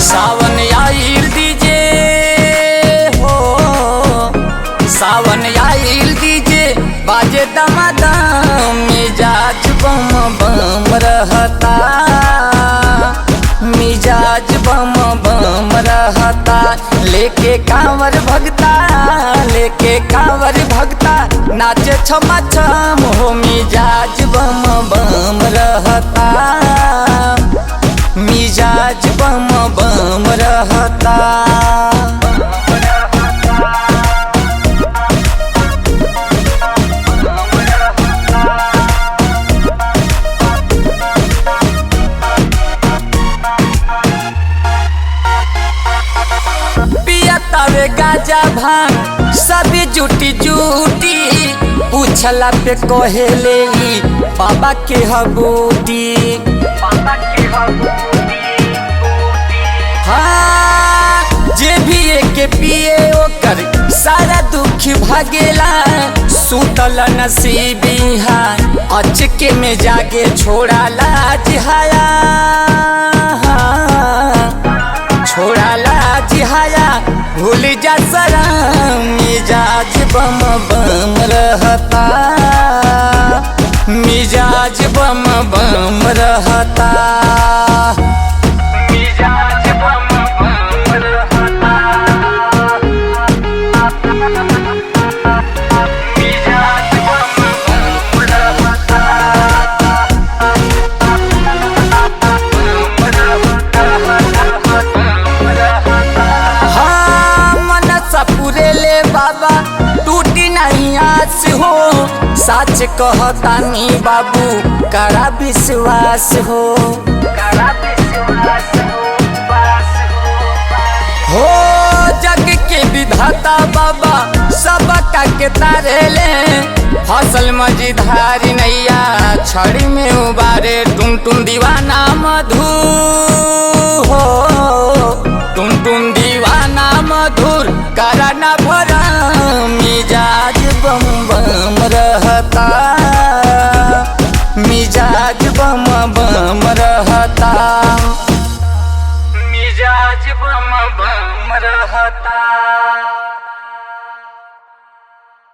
सावन आइल दीजे हो, सावन आइल दीजे बाजे दमादम, मिजाज बम बम रहता, मिजाज बम बम रहता। लेके कांवर भगता, लेके कांवर भगता, नाचे छमा छम हो, मिजाज बम बम रहता, मिजाज बम बम रहता। पिया तावे गाजा भांग सभी जुटी जुटी, पूछला पे कहेले बाबा के हबूटी, बाबा के हबूटी। हाँ जे भी एक पिए ओकर सारा दुख भागेला, सुतल नसीबी अचके में जागे छोड़ा लाज हाया, छोड़ा लाज हाया, भूल जा शरम, मिजाज बम बम रहता, मिजाज बम बम रहता, मिजाज बम बम रहता, मिजाज बम बम रहता। हाँ मनसा पूरे ले बाबा, टूटी नहीं आस हो, सच कहतानी बाबू करा विश्वास हो, करा विश्वास हो, जग के विधाता बाबा सबका के तारेले, फसल मझधारी नैया छड़ी में उबारे, टुन टुन दीवाना मधु हो, टुन टुन दीवाना मधुर कराना भरा, मिजाज बम बम रहता, मिजाज बम बम रहता, मिजाज बम बम रहता।